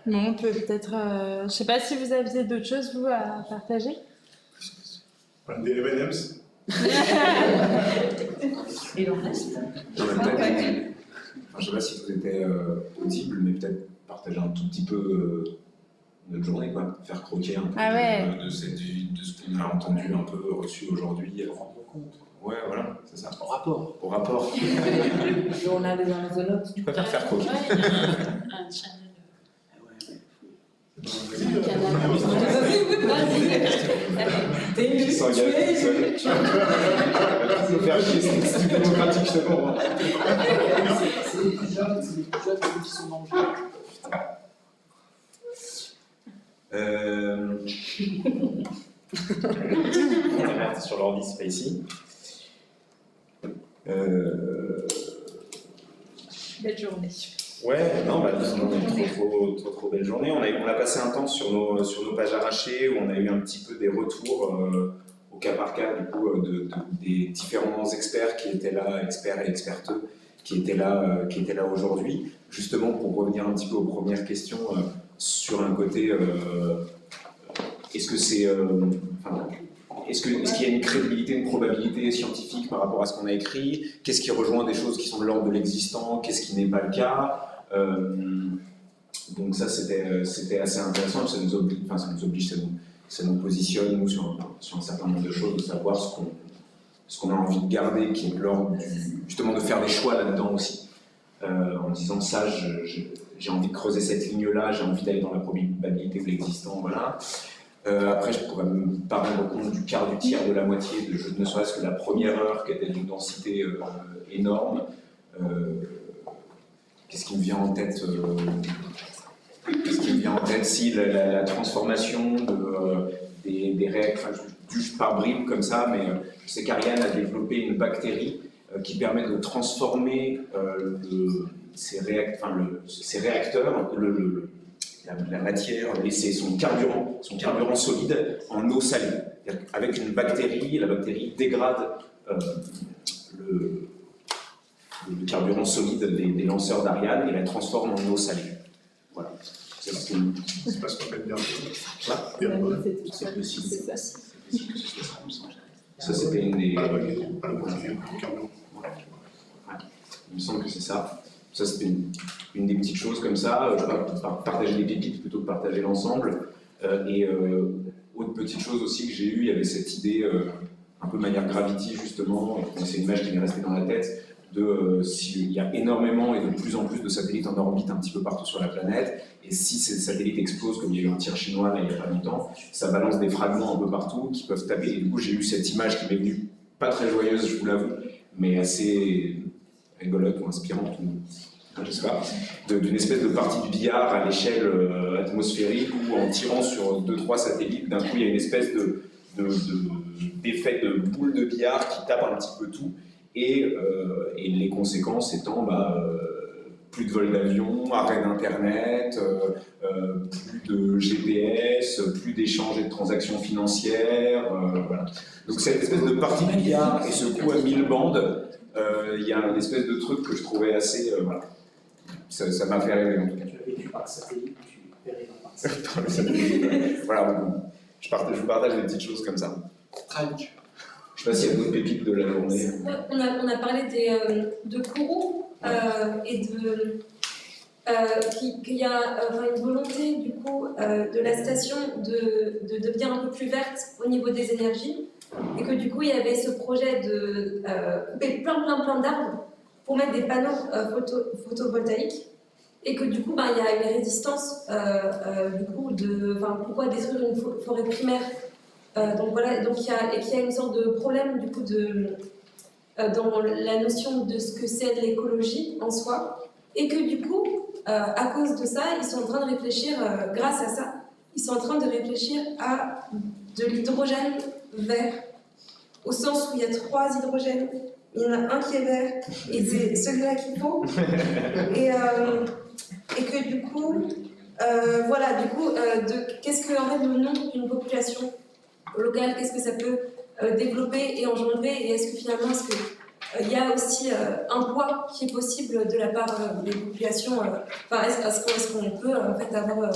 [SPEAKER 9] Bon, on peut peut-être... je ne sais pas si vous aviez d'autres choses, vous, à partager.
[SPEAKER 1] Des M&M's.
[SPEAKER 11] Il en reste.
[SPEAKER 6] Je ne sais pas si vous étiez audible, mais peut-être partager un tout petit peu notre journée, quoi. Faire croquer un peu de ce qu'on a entendu, un peu reçu aujourd'hui.
[SPEAKER 8] Rendre compte.
[SPEAKER 6] Ouais, voilà, c'est ça.
[SPEAKER 8] Au rapport.
[SPEAKER 6] Au rapport.
[SPEAKER 2] On a des Amazonotes.
[SPEAKER 6] Tu préfères faire croquer.
[SPEAKER 13] Un channel.
[SPEAKER 2] T'es une
[SPEAKER 6] Tu peux faire chier, c'est démocratique, je te comprends.
[SPEAKER 8] C'est les plus jeunes qui sont dans le jeu.
[SPEAKER 6] Sur l'ordi, c'est pas ici.
[SPEAKER 13] Belle journée.
[SPEAKER 6] Ouais, non, trop belle journée. On a passé un temps sur nos pages arrachées où on a eu un petit peu des retours au cas par cas, du coup, des différents experts qui étaient là, experts et experteux, qui étaient là aujourd'hui. Justement, pour revenir un petit peu aux premières questions, sur un côté, est-ce qu'il y a une crédibilité, une probabilité scientifique par rapport à ce qu'on a écrit? Qu'est-ce qui rejoint des choses qui sont de l'ordre de l'existant? Qu'est-ce qui n'est pas le cas? Donc ça, c'était assez intéressant. Ça nous oblige, ça nous positionne nous, sur un certain nombre de choses, de savoir ce qu'on a envie de garder, qui est de l'ordre justement de faire des choix là-dedans aussi. En disant ça, j'ai envie de creuser cette ligne-là, j'ai envie d'aller dans la probabilité de l'existant, voilà. Après, je pourrais pas rendre compte du quart, du tiers, de la moitié, ne serait-ce que la première heure qui était d'une densité énorme. Qu'est-ce qui me vient en tête Si, la transformation des réacteurs, juste par bribes comme ça, mais je sais qu'Ariane a développé une bactérie qui permet de transformer ces réacteurs, la matière et son carburant solide en eau salée. Avec une bactérie, la bactérie dégrade le carburant solide des lanceurs d'Ariane et la transforme en eau salée. Voilà.
[SPEAKER 1] C'est pas ce qu'on appelle bien.
[SPEAKER 6] C'est possible. Ça, c'était une des. Il me semble que c'est ça. Ça, c'était une des petites choses comme ça. Je vais partager des pépites plutôt que partager l'ensemble. Autre petite chose aussi que j'ai eue, il y avait cette idée, un peu manière Gravity justement, c'est une image qui m'est restée dans la tête, s'il y a énormément et de plus en plus de satellites en orbite un petit peu partout sur la planète, et si ces satellites explosent, comme il y a eu un tir chinois là, il n'y a pas longtemps, ça balance des fragments un peu partout qui peuvent taper. Et du coup, j'ai eu cette image qui m'est venue, pas très joyeuse, je vous l'avoue, mais assez rigolote ou inspirante, je sais pas, d'une espèce de partie de billard à l'échelle atmosphérique où en tirant sur 2-3 satellites, d'un coup il y a une espèce d'effet de boule de billard qui tape un petit peu tout, et les conséquences étant plus de vols d'avion, arrêt d'internet, plus de GPS, plus d'échanges et de transactions financières, voilà. Donc cette espèce de partie de billard et ce coup à 1000 bandes, il y a une espèce de truc que je trouvais assez... voilà. Ça m'a fait rêver en tout cas.
[SPEAKER 8] Tu as vécu par satellite, tu péris par satellite.
[SPEAKER 6] Dans le satellite. Voilà, je vous partage des petites choses comme ça.
[SPEAKER 8] Tragique.
[SPEAKER 6] Je sais pas s'il y a d'autres pépites de la journée.
[SPEAKER 7] On a parlé de Kourou et qu'il y a une volonté du coup de la station de devenir un peu plus verte au niveau des énergies, et que du coup il y avait ce projet de couper plein d'arbres pour mettre des panneaux photovoltaïques, et que du coup il y a une résistance du coup pourquoi détruire une forêt primaire. Donc voilà, donc qu'il y a une sorte de problème du coup dans la notion de ce que c'est l'écologie en soi, et que du coup, à cause de ça, ils sont en train de réfléchir, grâce à ça, ils sont en train de réfléchir à de l'hydrogène vert, au sens où il y a 3 hydrogènes, il y en a un qui est vert, et c'est celui-là qu'il faut. Et que du coup, qu'est-ce que en fait, le nom d'une population locale, qu'est-ce que ça peut développer et engendrer, et est-ce que finalement, il y a aussi un poids qui est possible de la part des populations, est-ce qu'on peut en fait avoir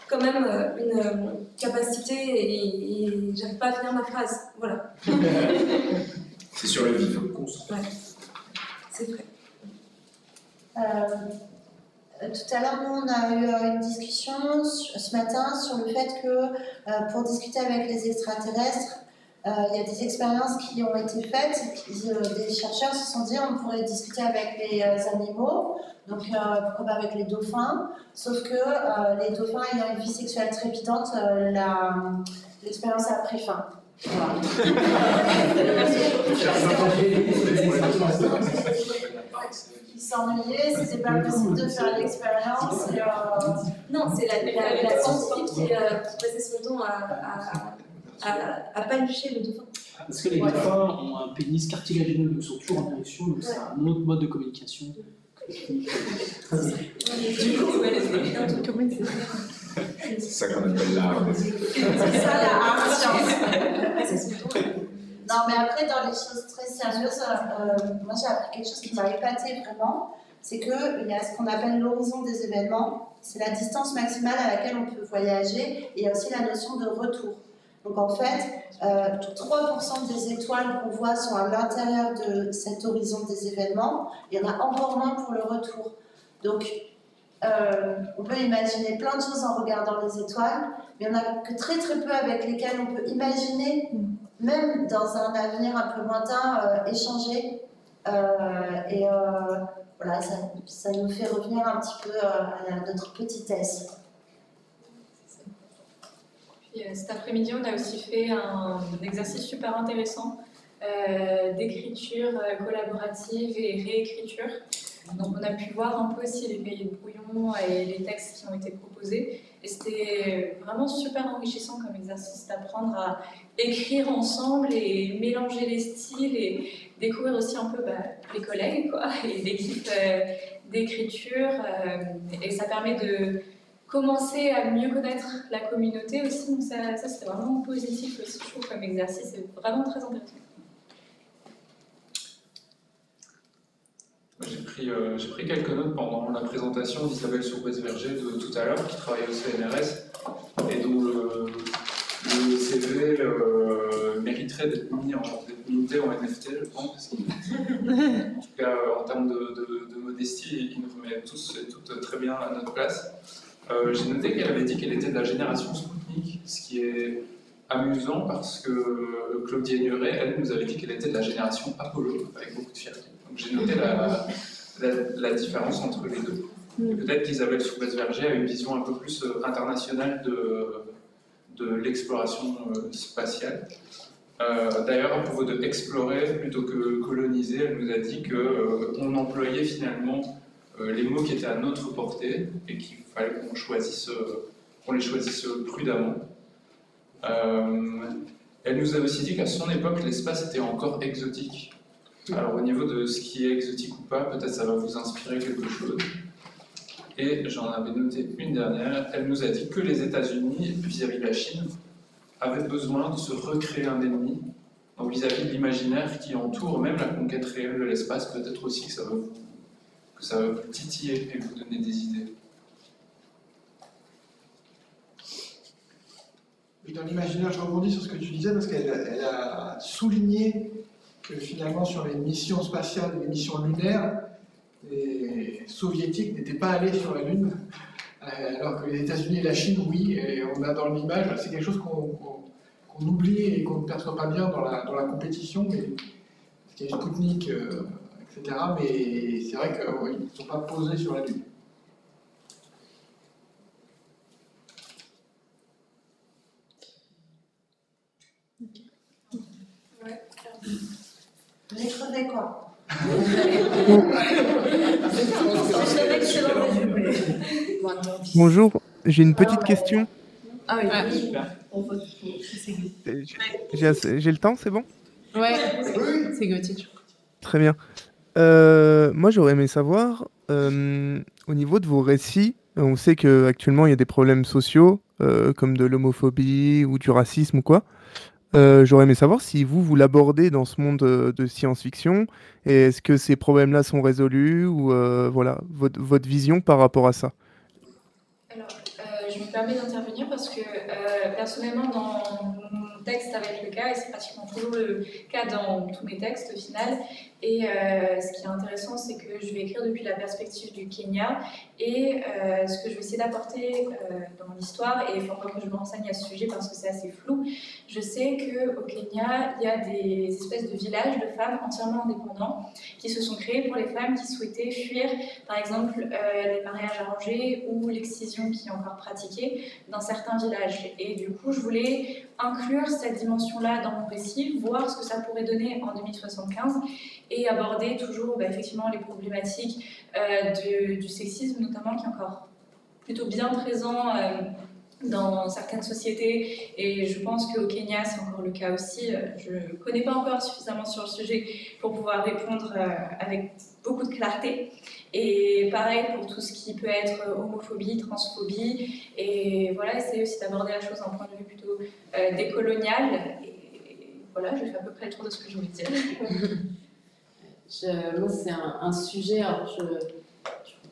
[SPEAKER 7] quand même une capacité, et j'arrive pas à finir ma phrase, voilà.
[SPEAKER 6] C'est sur le vif.
[SPEAKER 7] Ouais, c'est vrai.
[SPEAKER 12] Tout à l'heure, nous, on a eu une discussion ce matin sur le fait que pour discuter avec les extraterrestres, il y a des expériences qui ont été faites. Des chercheurs se sont dit on pourrait discuter avec les animaux, donc pourquoi pas avec les dauphins, sauf que les dauphins ayant une vie sexuelle trépidante, l'expérience a pris fin. Voilà. Ils s'ennuyaient, c'était pas possible de faire l'expérience.
[SPEAKER 7] Non, c'est la scientifique qui passait son temps à palucher le dauphin.
[SPEAKER 8] Parce que les dauphins ont un pénis cartilagineux, donc ils sont toujours en érection, donc c'est un autre mode de communication.
[SPEAKER 6] C'est ça qu'on appelle l'art.
[SPEAKER 12] C'est ça la art science. Non, mais après, dans les choses très sérieuses, moi j'ai appris quelque chose qui m'a épaté vraiment, c'est qu'il y a ce qu'on appelle l'horizon des événements, c'est la distance maximale à laquelle on peut voyager, et il y a aussi la notion de retour. Donc en fait, 3% des étoiles qu'on voit sont à l'intérieur de cet horizon des événements, il y en a encore moins pour le retour. Donc on peut imaginer plein de choses en regardant les étoiles, mais il n'y en a que très très peu avec lesquelles on peut imaginer, même dans un avenir un peu lointain, échanger. Voilà, ça nous fait revenir un petit peu à notre petitesse.
[SPEAKER 13] Puis, cet après-midi, on a aussi fait un exercice super intéressant d'écriture collaborative et réécriture. Donc on a pu voir un peu aussi les cahiers de brouillon et les textes qui ont été proposés. Et c'était vraiment super enrichissant comme exercice d'apprendre à écrire ensemble et mélanger les styles et découvrir aussi un peu les collègues et l'équipe d'écriture. Et ça permet de commencer à mieux connaître la communauté aussi. Donc ça c'était vraiment positif aussi, je trouve, comme exercice. C'est vraiment très intéressant.
[SPEAKER 14] J'ai pris quelques notes pendant la présentation d'Isabelle Soubès-Verger de tout à l'heure, qui travaille au CNRS, et dont le CV mériterait d'être minté en NFT, je pense. En tout cas, en termes de modestie, il nous remet tous et toutes très bien à notre place. J'ai noté qu'elle avait dit qu'elle était de la génération Spoutnik, ce qui est amusant parce que Claudie Aigneret, elle, nous avait dit qu'elle était de la génération Apollo, avec beaucoup de fierté. Donc j'ai noté la différence entre les deux. Et peut-être qu'Isabelle Soubès-Verger a une vision un peu plus internationale de l'exploration spatiale. D'ailleurs, à propos de explorer plutôt que coloniser, elle nous a dit qu'on employait finalement les mots qui étaient à notre portée et qu'il fallait qu'on les choisisse prudemment. Elle nous a aussi dit qu'à son époque, l'espace était encore exotique. Alors au niveau de ce qui est exotique ou pas, peut-être ça va vous inspirer quelque chose. Et j'en avais noté une dernière, elle nous a dit que les États-Unis, vis-à-vis de la Chine, avaient besoin de se recréer un ennemi, donc vis-à-vis de l'imaginaire qui entoure même la conquête réelle de l'espace, peut-être aussi que ça va vous titiller et vous donner des idées.
[SPEAKER 15] Oui, dans l'imaginaire, je rebondis sur ce que tu disais, parce qu'elle a souligné que finalement sur les missions spatiales, les missions lunaires, les soviétiques n'étaient pas allés sur la Lune, alors que les États-Unis et la Chine, oui, et on a dans l'image, c'est quelque chose qu'on oublie et qu'on ne perçoit pas bien dans la compétition, mais il y a Sputnik, etc., mais c'est vrai qu'ils ne sont pas posés sur la Lune.
[SPEAKER 12] J'ai crevé quoi?
[SPEAKER 3] Bonjour, j'ai une petite question.
[SPEAKER 9] Ah oui,
[SPEAKER 8] Ah, super.
[SPEAKER 3] J'ai le temps, c'est bon?
[SPEAKER 9] Ouais, c'est Gauthier.
[SPEAKER 3] Très bien. Moi, j'aurais aimé savoir, au niveau de vos récits, on sait qu'actuellement, il y a des problèmes sociaux, comme de l'homophobie ou du racisme ou quoi. J'aurais aimé savoir si vous l'abordez dans ce monde de science-fiction, et est-ce que ces problèmes-là sont résolus, ou voilà, votre vision par rapport à ça.
[SPEAKER 13] Alors, je me permets d'intervenir parce que personnellement, dans mon texte, ça va être le cas, et c'est pratiquement toujours le cas dans tous mes textes au final. Et ce qui est intéressant, c'est que je vais écrire depuis la perspective du Kenya, et ce que je vais essayer d'apporter dans l'histoire, et il faut encore que je me renseigne à ce sujet parce que c'est assez flou, je sais qu'au Kenya, il y a des espèces de villages de femmes entièrement indépendants qui se sont créés pour les femmes qui souhaitaient fuir, par exemple, les mariages arrangés ou l'excision qui est encore pratiquée dans certains villages. Et du coup, je voulais inclure cette dimension-là dans mon récit, voir ce que ça pourrait donner en 2075, et aborder toujours effectivement les problématiques du sexisme notamment, qui est encore plutôt bien présent dans certaines sociétés, et je pense qu'au Kenya c'est encore le cas aussi. Je ne connais pas encore suffisamment sur le sujet pour pouvoir répondre avec beaucoup de clarté. Et pareil pour tout ce qui peut être homophobie, transphobie, et voilà, essayer aussi d'aborder la chose d'un point de vue plutôt décolonial. Et voilà, j'ai fait à peu près le tour de ce que je voulais dire.
[SPEAKER 2] Moi, c'est un sujet, alors je crois que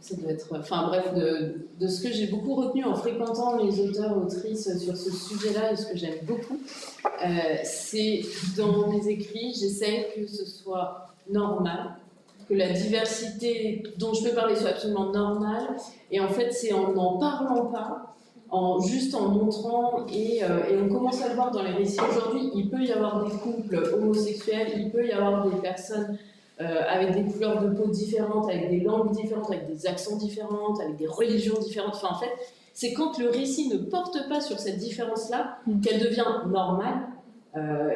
[SPEAKER 2] ça doit être, enfin bref, de ce que j'ai beaucoup retenu en fréquentant les auteurs, autrices sur ce sujet-là, et ce que j'aime beaucoup, c'est dans mes écrits, j'essaie que ce soit normal, que la diversité dont je peux parler soit absolument normale, et en fait, c'est en n'en parlant pas, juste en montrant, et on commence à le voir dans les récits aujourd'hui, il peut y avoir des couples homosexuels, il peut y avoir des personnes avec des couleurs de peau différentes, avec des langues différentes, avec des accents différents, avec des religions différentes. Enfin, en fait, c'est quand le récit ne porte pas sur cette différence-là qu'elle devient normale.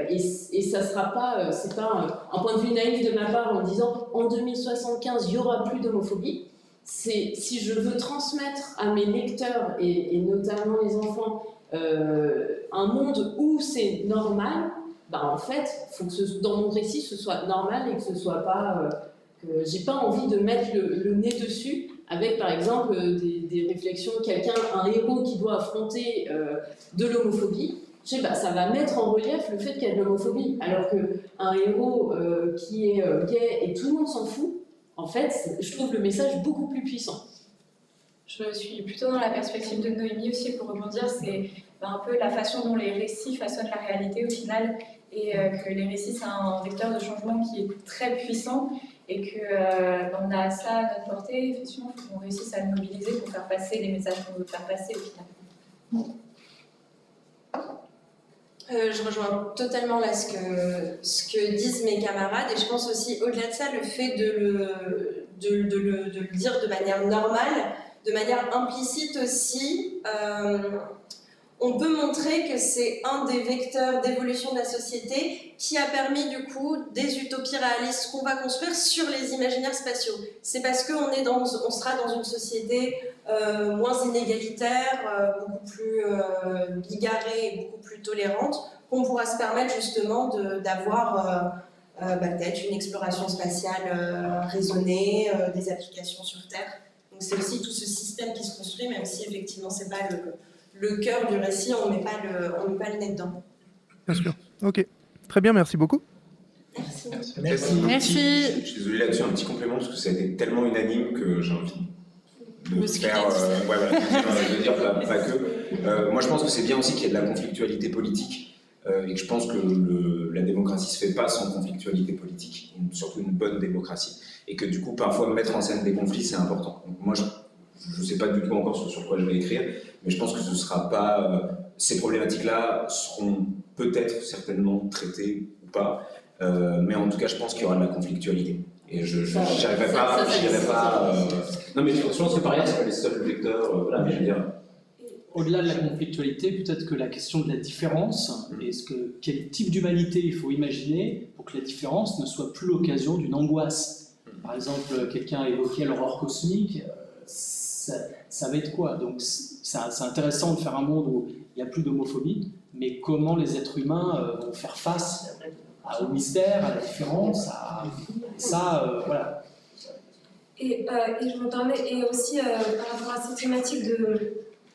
[SPEAKER 2] Et ça sera pas, c'est pas un point de vue naïf de ma part en disant en 2075 il n'y aura plus d'homophobie. C'est si je veux transmettre à mes lecteurs et notamment les enfants un monde où c'est normal. En fait, il faut que dans mon récit, ce soit normal et que ce soit pas... que j'ai pas envie de mettre le nez dessus avec, par exemple, des réflexions de quelqu'un, un héros qui doit affronter de l'homophobie. Ça va mettre en relief le fait qu'il y a de l'homophobie. Alors qu'un héros qui est gay et tout le monde s'en fout, en fait, je trouve le message beaucoup plus puissant.
[SPEAKER 13] Je suis plutôt dans la perspective de Noémie aussi, pour rebondir, c'est un peu la façon dont les récits façonnent la réalité au final, et que les récits c'est un vecteur de changement qui est très puissant, et qu'on a ça à notre portée, effectivement, il faut qu'on réussisse à le mobiliser pour faire passer les messages qu'on veut faire passer au final.
[SPEAKER 7] Je rejoins totalement là ce que disent mes camarades, et je pense aussi au-delà de ça, le fait de le dire de manière normale, de manière implicite aussi, on peut montrer que c'est un des vecteurs d'évolution de la société qui a permis du coup des utopies réalistes qu'on va construire sur les imaginaires spatiaux. C'est parce qu'on sera dans une société moins inégalitaire, beaucoup plus bigarrée et beaucoup plus tolérante, qu'on pourra se permettre justement d'avoir peut-être une exploration spatiale raisonnée, des applications sur Terre. Donc c'est aussi tout ce système qui se construit, même si effectivement c'est pas le cœur du récit, on ne met pas le nez dedans.
[SPEAKER 3] Bien sûr. Ok. Très bien, merci beaucoup.
[SPEAKER 7] Merci.
[SPEAKER 9] Merci.
[SPEAKER 6] Je suis désolé là-dessus, un petit complément, parce que ça a été tellement unanime que j'ai envie de faire... de dire pas que. Moi, je pense que c'est bien aussi qu'il y ait de la conflictualité politique, et que je pense que la démocratie ne se fait pas sans conflictualité politique, surtout une bonne démocratie, et que du coup, parfois, mettre en scène des conflits, c'est important. Donc, moi, je ne sais pas du tout encore sur quoi je vais écrire, mais je pense que ce ne sera pas... ces problématiques-là seront peut-être certainement traitées ou pas, mais en tout cas, je pense qu'il y aura de la conflictualité. Et je n'irai pas... Non, mais je pense que par ailleurs, ce n'est pas les seuls vecteurs. Voilà, mais je veux dire...
[SPEAKER 8] Au-delà de la conflictualité, peut-être que la question de la différence, quel type d'humanité il faut imaginer pour que la différence ne soit plus l'occasion d'une angoisse. Par exemple, quelqu'un a évoqué l'aurore cosmique, ça va être quoi? Donc c'est intéressant de faire un monde où il n'y a plus d'homophobie, mais comment les êtres humains vont faire face au mystère, à la différence, voilà.
[SPEAKER 7] Et je me permets, et aussi par rapport à cette thématique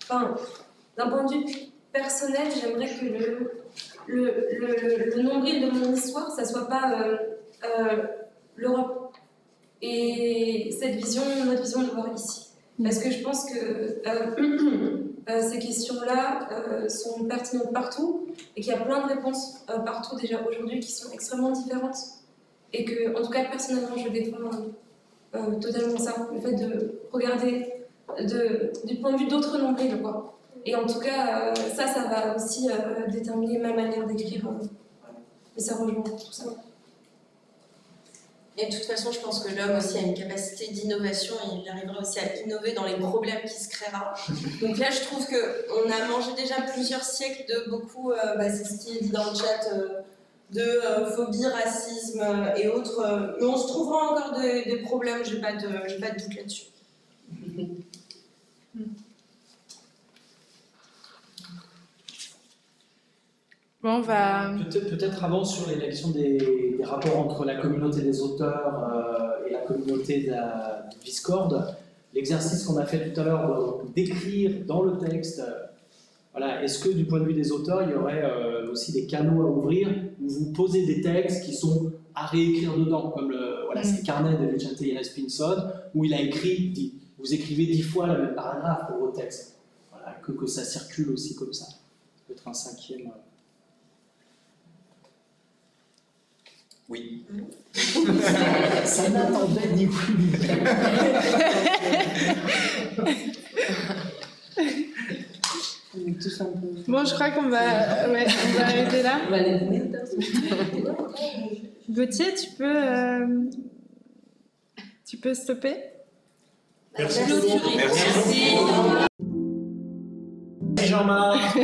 [SPEAKER 7] d'un point de vue personnel, j'aimerais que le nombril de mon histoire, ça soit pas l'Europe. Et notre vision de voir ici. Parce que je pense que ces questions-là sont pertinentes partout et qu'il y a plein de réponses partout déjà aujourd'hui qui sont extrêmement différentes. Et que, en tout cas, personnellement, je défends totalement ça, le fait de regarder du point de vue d'autres nombrils, quoi. Et en tout cas, ça va aussi déterminer ma manière d'écrire. Et ça rejoint tout ça.
[SPEAKER 16] Et de toute façon, je pense que l'homme aussi a une capacité d'innovation et il arrivera aussi à innover dans les problèmes qui se créera. Donc là, je trouve qu'on a mangé déjà plusieurs siècles de beaucoup, c'est ce qui est dit dans le chat, de phobie, racisme et autres. Mais on se trouvera encore des problèmes, j'ai pas de doute là-dessus.
[SPEAKER 9] Bon, on va...
[SPEAKER 8] Peut-être avant sur l'élection des rapports entre la communauté des auteurs et la communauté de Discord, l'exercice qu'on a fait tout à l'heure d'écrire dans le texte, voilà, est-ce que du point de vue des auteurs, il y aurait aussi des canaux à ouvrir où vous posez des textes qui sont à réécrire dedans, comme c'est le carnet de Vicente Yanez Pinson, où il a écrit, vous écrivez 10 fois le même paragraphe pour vos textes, voilà, que ça circule aussi comme ça, peut-être un 5e...
[SPEAKER 6] Oui.
[SPEAKER 8] Ça n'attendait ni oui ni
[SPEAKER 9] Bon, je crois qu'on va arrêter là.
[SPEAKER 2] On va aller dîner.
[SPEAKER 9] Gauthier, tu peux stopper?
[SPEAKER 1] Merci.
[SPEAKER 8] Merci Jean-Marc.